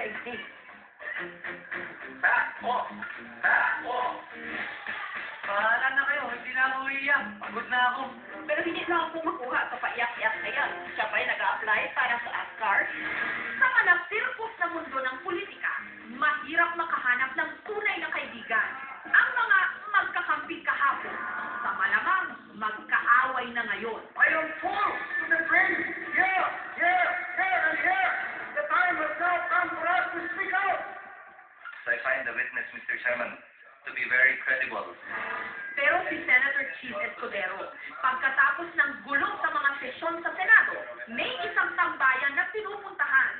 daigdig. Back off! Back off! Pahala na kayo, hindi na ako iiyak. Pagod na ako. Pero hindi lang ako makuha sa paiyak-iyak na yan. Siya ba'y nag-a-apply para sa ASCAR? Sa manapsirkos na mundo ng politika, mahirap makahanap ng tunay na kaibigan. Ang mga magkakamping kahapon, sa malamang magkaaway na ngayon. I am full to the brim! Yeah! Yeah! Yeah! And here! The time has now come for us to speak out! I find the witness, Mr. Chairman, to be very credible. Pero si Senator Chief Escudero, pagkatapos ng gulo sa mga sesyon sa Senado, may isang tambayan na pinupuntahan.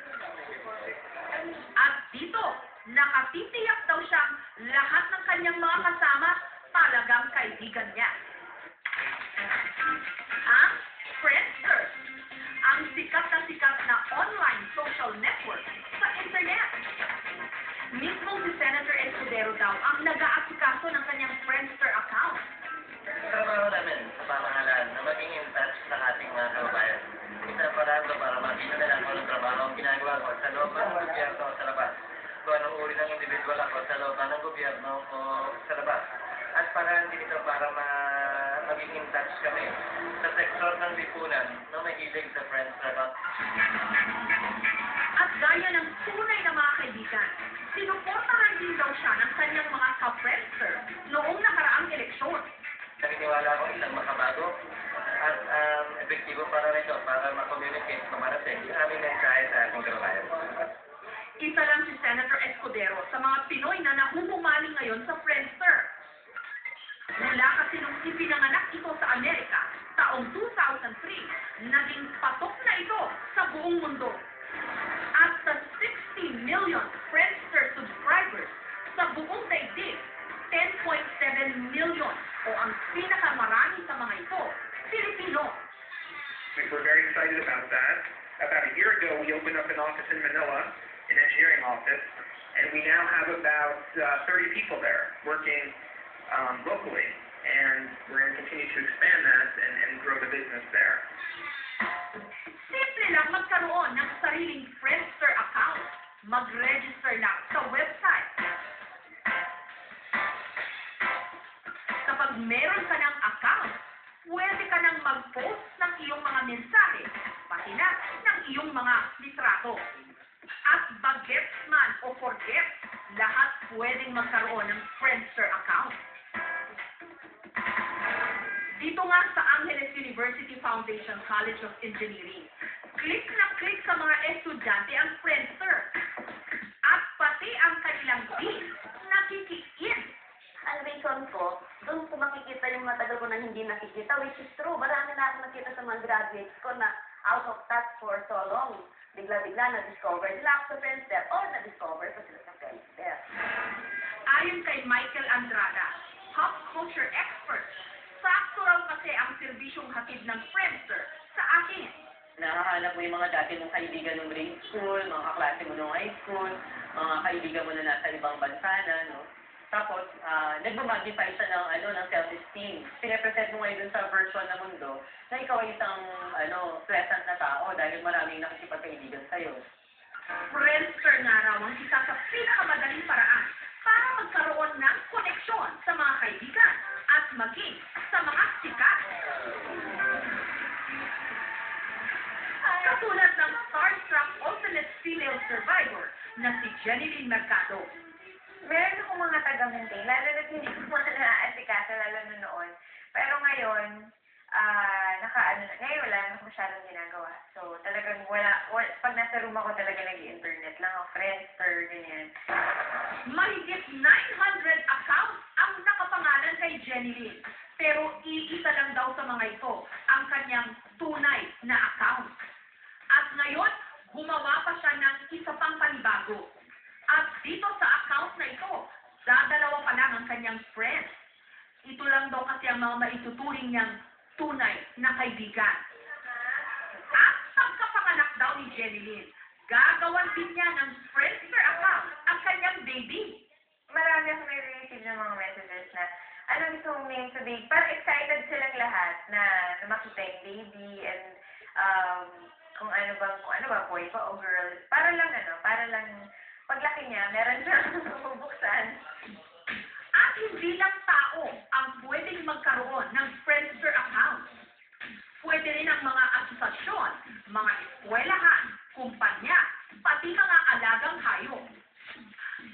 At dito, nakatitiyak daw siyang lahat ng kanyang mga kasama talagang kaibigan niya. Ang Friendster, ang sikat na online social network sa internet. Mismo si Senator Escudero daw ang nag-aasikaso ng kanyang Friendster account. Trabaho namin sa pamahalaan na maging in touch sa ating mga kababayan. Isa paraan ko para makita nila kung anong trabaho ang ginagawa ko sa loob ng gobyerno o sa labas. Kung anong uri ng individual ako sa loob ng gobyerno o sa labas. At paraan din ito para maging in touch kami sa sektor ng lipunan na mahilig sa Friendster account. At gaya ng tunay na mga kaibigan, sinuportahan din daw siya ng kanyang mga ka-Friendster noong nakaraang eleksyon. Naniniwala ko isang makabago at epektibo para nito para ma-communicate kumarating yung aming mensahe sa ating kababayan. Isa lang si Senator Escudero sa mga Pinoy na nahuhumaling ngayon sa Friendster. Mula kasi nung ipinanganak ito sa Amerika, taong 2003, naging patok na ito sa buong mundo. At sa 60 million Friendster subscribers sa buong daigdig, 10.7 million o ang pinakamarami sa mga ito, Filipino. We were very excited about that. About a year ago, we opened up an office in Manila, an engineering office, and we now have about 30 people there working locally, and we're going to continue to expand that and grow the business there. Simple lang magkaroon ng sariling Friendster account. Mag-register lang sa website. Kapag meron ka ng account, pwede ka nang mag-post ng iyong mga mensahe, pati na ng iyong mga litrato. At bagets man o forgets, lahat pwedeng magkaroon ng Friendster account. Dito nga sa Angeles University Foundation College of Engineering, click na click sa mga estudyante ang Friendster. At pati ang kanilang dean nakikik-in. Ang reason ko, doon ko makikita yung matagal ko na hindi nakikita, which is true. Marami na ako nakita sa mga graduates ko na out of touch for so long. Bigla-bigla na-discover nila ako sa Friendster or na-discover ko sila sa Friendster. Ayon kay Michael Andrada, pop culture expert, sakto raw kasi ang serbisyong hatid ng Friendster sa akin. Nakahanap mo yung mga dati mong kaibigan ng grade school, mga kaklase mo ng high school, mga kaibigan mo na nasa ibang bansa na, no? Tapos, nagmamagnify siya ng self-esteem. Pinapresent mo ngayon dun sa virtual na mundo na ikaw ay isang, pleasant na tao dahil maraming nakikipagkaibigan sa'yo. Friendster nga raw ang isa sa pinakamadaling paraan para magkaroon ng koneksyon sa mga kaibigan at maging sa mga sikat. Katulad ng starstruck ultimate female survivor na si Jeneline Mercado. Meron akong mga taga-maintain, lalo na hindi ko mga naaasikaso, lalo na noon. Pero ngayon, ngayon wala na masyadong ginagawa. So, talagang pag nasa room ako talaga nag-internet lang, Friendster, ganyan. Mahigit 900 accounts ang nakapangalan kay Jeneline. Pero iisa lang daw sa mga ito ang kanyang tunay na account. At ngayon, gumawa pa siya ng isa pang panibago. At dito sa account na ito, dadalawa pa lang ang kanyang friends. Ito lang daw kasi ang mga maituturing niyang tunay na kaibigan. At pagkapanganak daw ni Jeneline, gagawan din niya ng Friendster account ang kanyang baby. Marami akong nare-receive ng mga messages na anong gusto mong name sabihin. Parang excited silang lahat na makita yung baby and kung ano ba, boy ba o girl. Para lang niya, meron siyang bubuksan. At hindi lang tao ang pwedeng magkaroon ng Friendster account. Pwede rin ang mga asosasyon, mga eskwelahan, kumpanya, pati mga alagang hayop.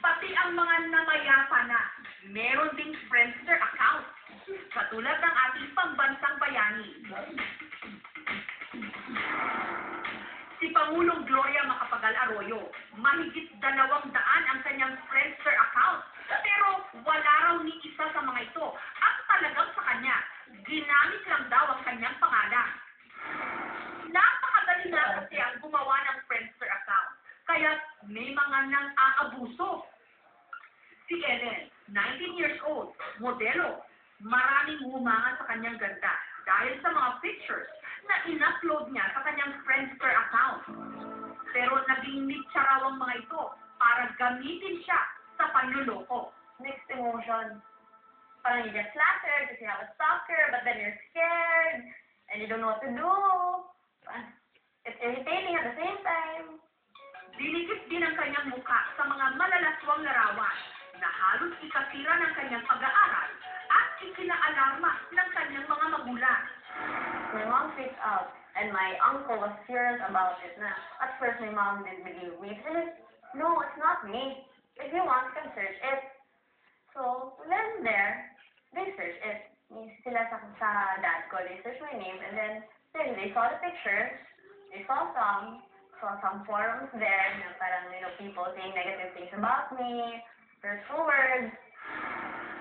Pati ang mga namayapa na, meron ding Friendster account. Katulad ng ating pambansang bayani. Si Pangulong Gloria Macapagal Arroyo, mahigit 200 ang kanyang Friendster account. Pero wala raw ni isa sa mga ito. At talagang sa kanya, ginamit lang daw ang kanyang pangalan. Napakadali na kasi ang gumawa ng Friendster account. Kaya may mga nang aabuso. Si Ellen, 19 years old, modelo. Maraming humanga sa kanyang ganda dahil sa mga pictures na in-upload niya sa kanyang Friendster account. Pero naging mitsa raw ang mga ito para gamitin siya sa panluloko. Mixed emotion. Parang you get flattered because you have a stalker, but then you're scared, and you don't know what to do. It's irritating at the same time. Dinikit din ang kanyang mukha sa mga malalaswang larawan na halos ikasira ng kanyang pag-aaral at ikinaalarma ng kanyang mga magulang. My mom freaked out, and my uncle was furious about it. Na at first, my mom didn't believe me. She said, "No, it's not me. If you want, you can search it." So, then there, they searched it. Sila sa dad ko, they searched my name, and then they saw the pictures, they saw some forums there, na parang, people saying negative things about me, hurtful words.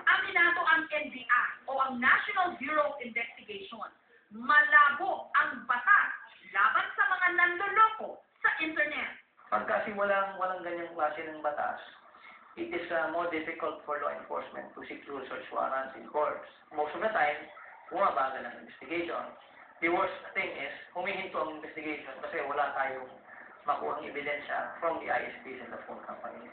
Aminado ang NBI o ang National Bureau of Investigation. Malabo ang batas laban sa mga nanloloko sa internet. Pag kasi walang ganyang klase ng batas, it is more difficult for law enforcement to secure search warrants in courts. Most of the time, bumabagal ang investigation. The worst thing is, humihinto ang investigation kasi wala tayong makuhang ebidensya from the ISPs and the phone companies.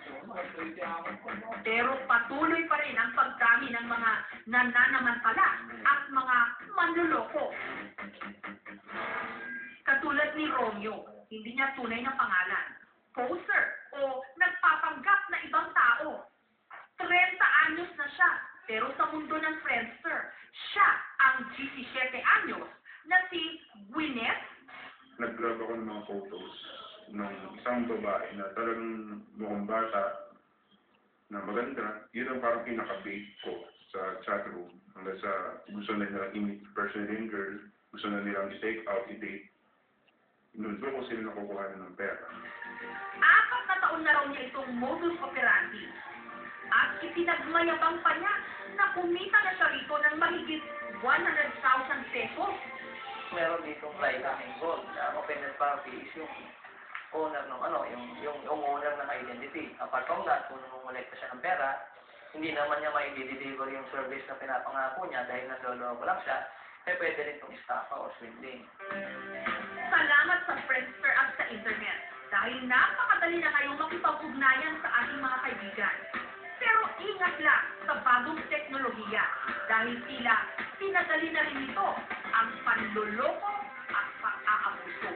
Pero patuloy pa rin ang pagdami ng mga nananamantala at mga manloloko. Katulad ni Romeo, hindi niya tunay na pangalan. Poser o nagpapanggap na ibang tao. 30 anyos na siya, pero sa mundo ng Friendster, siya ang 17 anyos na si Gwyneth. Nag-grab ako ng mga photos ng isang babae na talagang mukhang bata na maganda. Yun ang parang pinaka-bait ko sa chatroom. Hanggang sa gusto na nilang i-meet personally yung girl, gusto na nilang i-take out, i-date. Doon ko sila nakukuha ng pera. 4 na taon na raw niya itong modus operandi. At ipinagmayabang pa niya na kumita na siya rito ng mahigit 100,000 pesos. Meron ditong private involved. Ang offended party is yung owner ng yung owner ng identity. Apart from that, kung namumulekta siya ng pera, hindi naman niya mai-deliver yung service na pinapangako niya dahil nagloloko lang siya, eh pwede rin itong estafa o swindling. Salamat sa Friendster at sa internet dahil napakadali na kayong makipag-ugnayan sa ating mga kaibigan. Pero ingat lang sa bagong teknolohiya dahil tila pinadali na rin ito ang panloloko at pang-aabuso.